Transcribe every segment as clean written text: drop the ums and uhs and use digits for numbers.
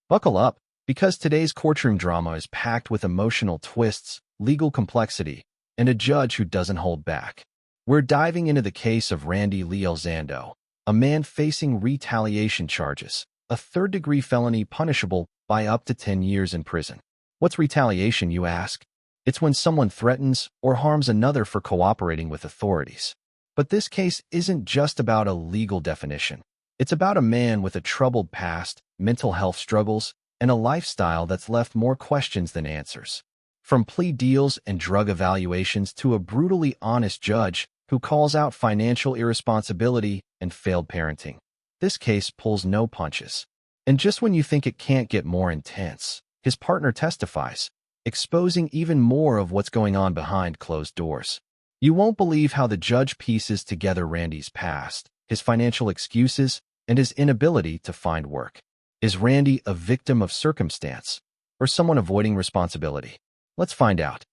Buckle up, because today's courtroom drama is packed with emotional twists, legal complexity, and a judge who doesn't hold back. We're diving into the case of Randy Lee Elizondo, a man facing retaliation charges, a third-degree felony punishable by up to 10 years in prison. What's retaliation, you ask? It's when someone threatens or harms another for cooperating with authorities. But this case isn't just about a legal definition. It's about a man with a troubled past, mental health struggles, and a lifestyle that's left more questions than answers. From plea deals and drug evaluations to a brutally honest judge who calls out financial irresponsibility and failed parenting, this case pulls no punches. And just when you think it can't get more intense, his partner testifies, exposing even more of what's going on behind closed doors. You won't believe how the judge pieces together Randy's past, his financial excuses, and his inability to find work. Is Randy a victim of circumstance or someone avoiding responsibility? Let's find out.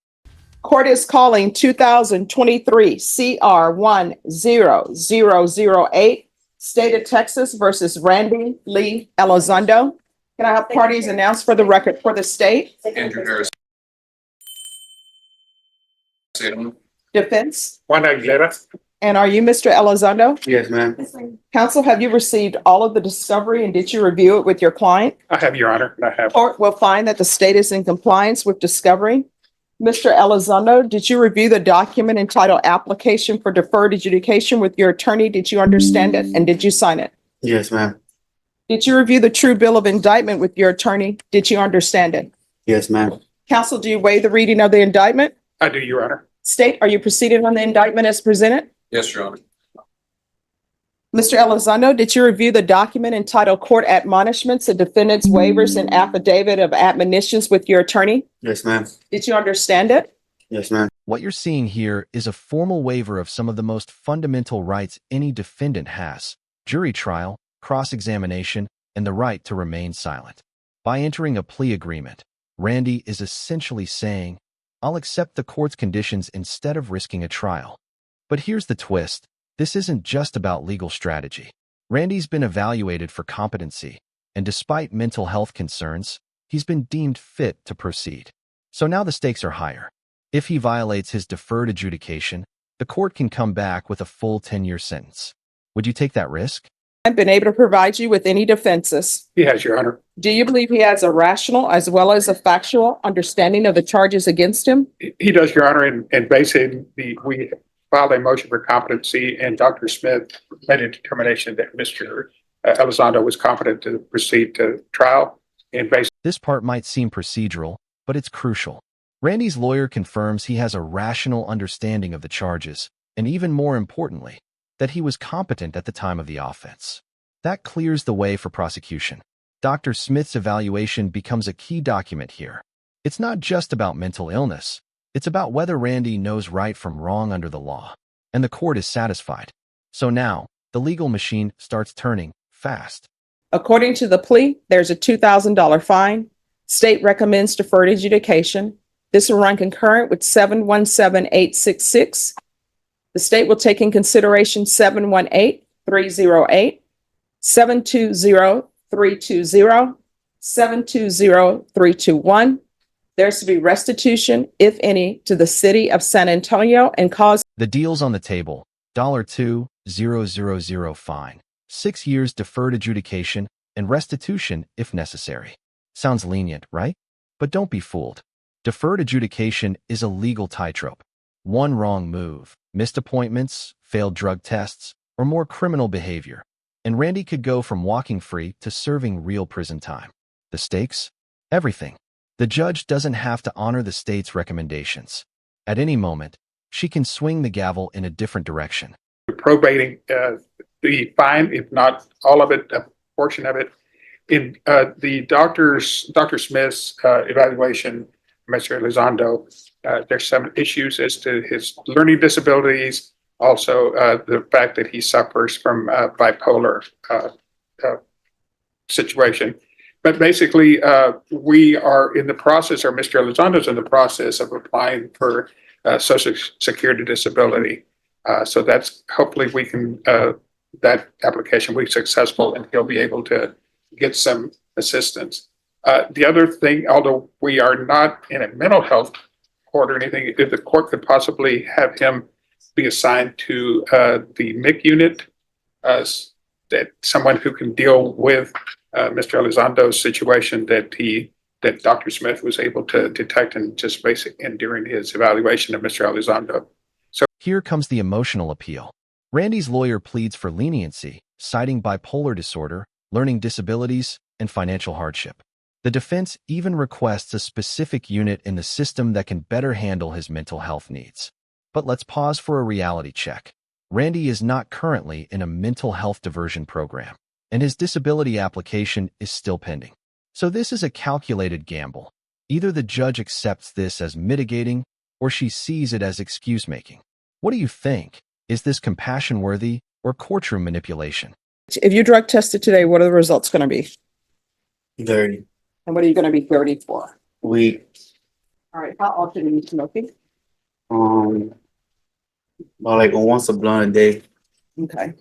Court is calling 2023 CR 10008, State of Texas versus Randy Lee Elizondo. Can I have parties announced for the record for the state? Andrew Harris. Defense. Juan Aguilera. And are you Mr. Elizondo? Yes, ma'am. Counsel, have you received all of the discovery and did you review it with your client? I have, Your Honor. I have. Court will find that the state is in compliance with discovery. Mr. Elizondo, did you review the document entitled Application for Deferred Adjudication with your attorney? Did you understand it and did you sign it? Yes, ma'am. Did you review the true bill of indictment with your attorney? Did you understand it? Yes, ma'am. Counsel, do you waive the reading of the indictment? I do, Your Honor. State, are you proceeding on the indictment as presented? Yes, Your Honor. Mr. Elizondo, did you review the document entitled Court Admonishments and Defendant's Waivers and Affidavit of Admonitions with your attorney? Yes, ma'am. Did you understand it? Yes, ma'am. What you're seeing here is a formal waiver of some of the most fundamental rights any defendant has: jury trial, cross-examination, and the right to remain silent. By entering a plea agreement, Randy is essentially saying, "I'll accept the court's conditions instead of risking a trial." But here's the twist. This isn't just about legal strategy. Randy's been evaluated for competency, and despite mental health concerns, he's been deemed fit to proceed. So now the stakes are higher. If he violates his deferred adjudication, the court can come back with a full 10-year sentence. Would you take that risk? I've been able to provide you with any defenses. He has, Your Honor. Do you believe he has a rational as well as a factual understanding of the charges against him? He does, Your Honor, and basically we filed a motion for competency, and Dr. Smith made a determination that Mr. Elizondo was competent to proceed to trial. And basically, This part might seem procedural, but it's crucial. Randy's lawyer confirms he has a rational understanding of the charges, and even more importantly, that he was competent at the time of the offense. That clears the way for prosecution. Dr. Smith's evaluation becomes a key document here. It's not just about mental illness. It's about whether Randy knows right from wrong under the law, and the court is satisfied. So now, the legal machine starts turning fast. According to the plea, there's a $2,000 fine. State recommends deferred adjudication. This will run concurrent with 717-866. The state will take in consideration 718-308, 720-320, 720-321. There's to be restitution, if any, to the city of San Antonio and cause. The deal's on the table. $2,000 fine, 6 years deferred adjudication, and restitution if necessary. Sounds lenient, right? But don't be fooled. Deferred adjudication is a legal tightrope. One wrong move, missed appointments, failed drug tests, or more criminal behavior, and Randy could go from walking free to serving real prison time. The stakes? Everything. The judge doesn't have to honor the state's recommendations. At any moment, she can swing the gavel in a different direction. probating the fine, if not all of it, a portion of it. In Dr. Smith's evaluation, Mr. Elizondo, there's some issues as to his learning disabilities, also the fact that he suffers from bipolar situation. But basically, we are in the process, or Mr. Elizondo's in the process of applying for Social Security disability. So that's, hopefully we can, that application will be successful and he'll be able to get some assistance. The other thing, although we are not in a mental health court or anything, if the court could possibly have him be assigned to the MIC unit, that someone who can deal with Mr. Elizondo's situation that Dr. Smith was able to detect and just and during his evaluation of Mr. Elizondo. Here comes the emotional appeal. Randy's lawyer pleads for leniency, citing bipolar disorder, learning disabilities, and financial hardship. The defense even requests a specific unit in the system that can better handle his mental health needs. But let's pause for a reality check. Randy is not currently in a mental health diversion program, and his disability application is still pending. So this is a calculated gamble. Either the judge accepts this as mitigating, or she sees it as excuse-making. What do you think? Is this compassion-worthy or courtroom manipulation? If you drug tested today, what are the results going to be? 30. And what are you going to be 30 for? Week. All right. How often are you smoking? About like once a blunt a day. Okay.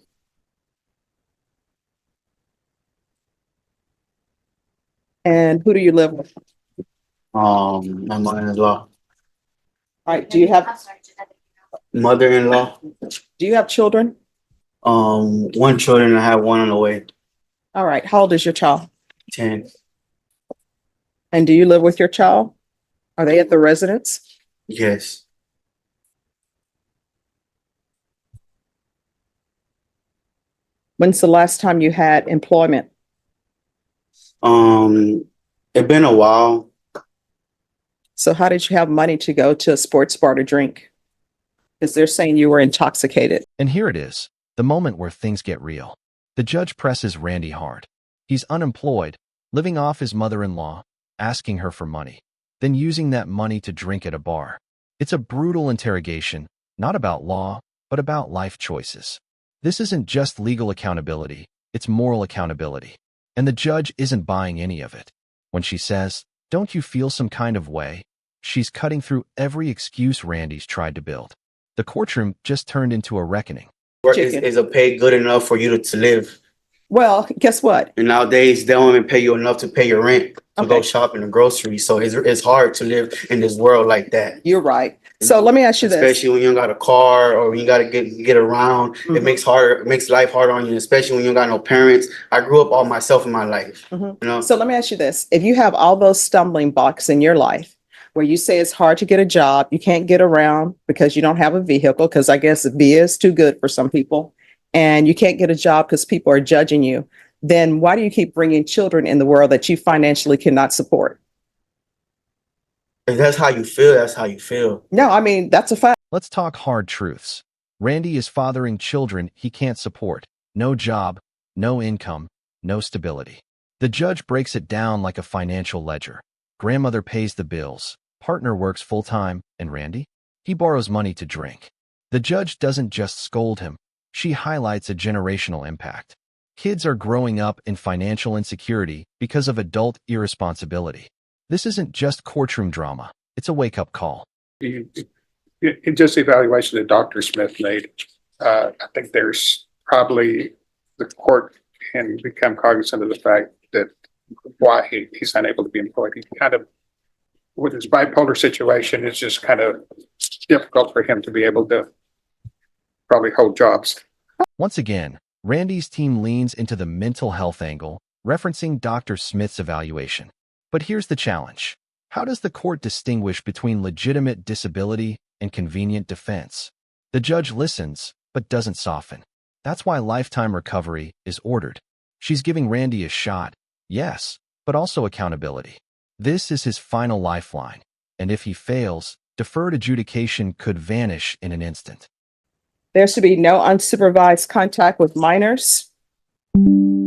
And who do you live with? My mother-in-law. All right. Do you have Mother-in-law. children? One children and I have one on the way. All right. How old is your child? 10. And do you live with your child? Are they at the residence? Yes. When's the last time you had employment? It's been a while. So how did you have money to go to a sports bar to drink? Because they're saying you were intoxicated. And here it is, the moment where things get real. The judge presses Randy hard. He's unemployed, living off his mother-in-law, asking her for money, then using that money to drink at a bar. It's a brutal interrogation, not about law, but about life choices. This isn't just legal accountability, it's moral accountability. And the judge isn't buying any of it. When she says, "Don't you feel some kind of way?" she's cutting through every excuse Randy's tried to build. The courtroom just turned into a reckoning. Work is a pay good enough for you to live. Well, guess what? And nowadays, they don't even pay you enough to pay your rent to go shopping and groceries. So it's hard to live in this world like that. You're right. So let me ask you this. Especially when you don't got a car or when you got to get around. It makes life harder on you, especially when you don't got no parents. I grew up all myself in my life. You know? So let me ask you this. If you have all those stumbling blocks in your life where you say it's hard to get a job, you can't get around because you don't have a vehicle, because I guess via is too good for some people, and you can't get a job because people are judging you, then why do you keep bringing children in the world that you financially cannot support? If that's how you feel, that's how you feel. No, I mean, that's a fact. Let's talk hard truths. Randy is fathering children he can't support. No job, no income, no stability. The judge breaks it down like a financial ledger. Grandmother pays the bills, partner works full-time, and Randy? He borrows money to drink. The judge doesn't just scold him. She highlights a generational impact. Kids are growing up in financial insecurity because of adult irresponsibility. This isn't just courtroom drama. It's a wake-up call. In just the evaluation that Dr. Smith made, I think there's probably the court can become cognizant of the fact that why he's unable to be employed. He kind of, with his bipolar situation, it's just kind of difficult for him to be able to probably hold jobs. Once again, Randy's team leans into the mental health angle, referencing Dr. Smith's evaluation. But here's the challenge. How does the court distinguish between legitimate disability and convenient defense? The judge listens, but doesn't soften. That's why lifetime recovery is ordered. She's giving Randy a shot, yes, but also accountability. This is his final lifeline, and if he fails, deferred adjudication could vanish in an instant. There's to be no unsupervised contact with minors.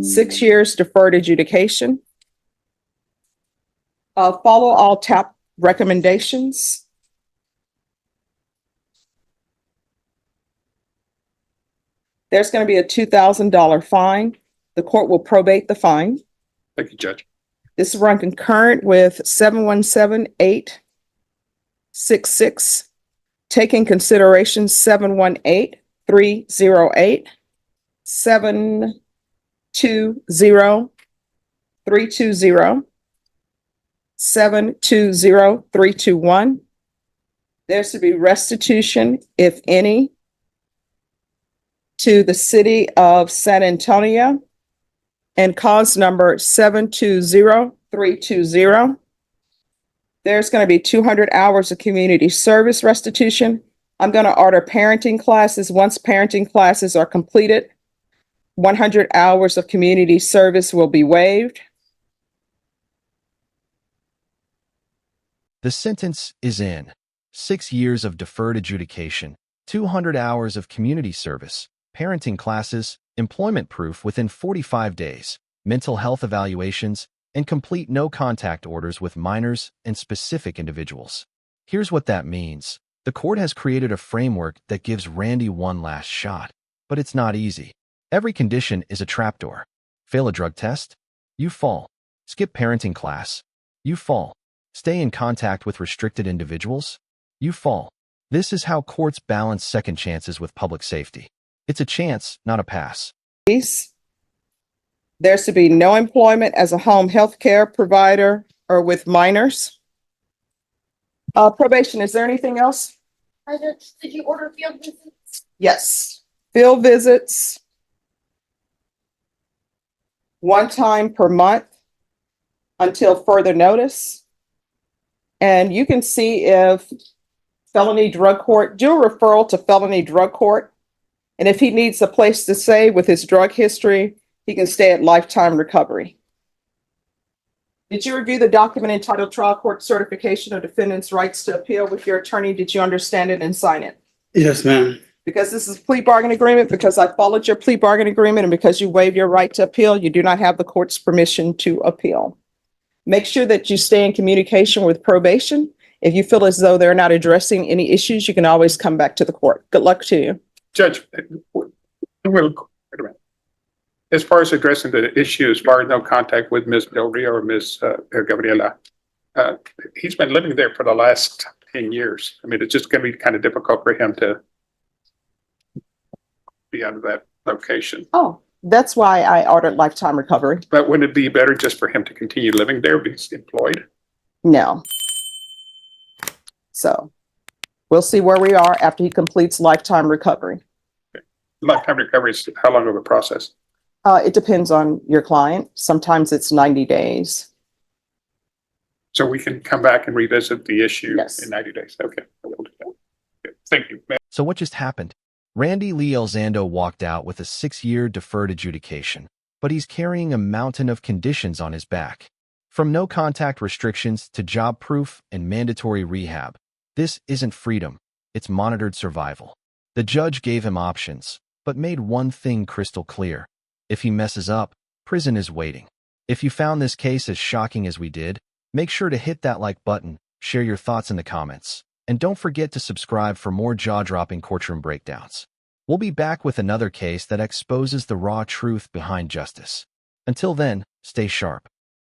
6 years deferred adjudication. Follow all TAP recommendations. There's going to be a $2,000 fine. The court will probate the fine. Thank you, Judge. This is run concurrent with 717-866. Take in consideration 718-308, 720-320, 720321. There's to be restitution, if any, to the city of San Antonio, and cause number 720320. There's going to be 200 hours of community service restitution. I'm going to order parenting classes. Once parenting classes are completed, 100 hours of community service will be waived. The sentence is in 6 years of deferred adjudication, 200 hours of community service, parenting classes, employment proof within 45 days, mental health evaluations, and complete no-contact orders with minors and specific individuals. Here's what that means. The court has created a framework that gives Randy one last shot, but it's not easy. Every condition is a trapdoor. Fail a drug test? You fall. Skip parenting class? You fall. Stay in contact with restricted individuals? You fall. This is how courts balance second chances with public safety. It's a chance, not a pass. There's to be no employment as a home health care provider or with minors. Probation, is there anything else? Did you order field visits? Yes. Field visits. One time per month until further notice. And you can see if felony drug court, do a referral to felony drug court. And if he needs a place to stay with his drug history, he can stay at lifetime recovery. Did you review the document entitled Trial Court Certification of Defendant's Rights to Appeal with your attorney? Did you understand it and sign it? Yes, ma'am. Because this is a plea bargain agreement, because I followed your plea bargain agreement, and because you waive your right to appeal, you do not have the court's permission to appeal. Make sure that you stay in communication with probation. If you feel as though they're not addressing any issues, you can always come back to the court. Good luck to you. Judge, wait a minute. As far as addressing the issue, as far as no contact with Ms. Del Rio or Ms. Gabriela, he's been living there for the last 10 years. I mean, it's just going to be kind of difficult for him to be out of that location. Oh, that's why I ordered lifetime recovery. But wouldn't it be better just for him to continue living there, be employed? No. So we'll see where we are after he completes lifetime recovery. Lifetime recovery is how long of a process? It depends on your client. Sometimes it's 90 days. So we can come back and revisit the issue Yes. in 90 days. Okay. I will do that. Okay. Thank you. So what just happened? Randy Lee Elzando walked out with a 6-year deferred adjudication, but he's carrying a mountain of conditions on his back. From no contact restrictions to job proof and mandatory rehab, this isn't freedom, it's monitored survival. The judge gave him options, but made one thing crystal clear. If he messes up, prison is waiting. If you found this case as shocking as we did, make sure to hit that like button, share your thoughts in the comments, and don't forget to subscribe for more jaw-dropping courtroom breakdowns. We'll be back with another case that exposes the raw truth behind justice. Until then, stay sharp.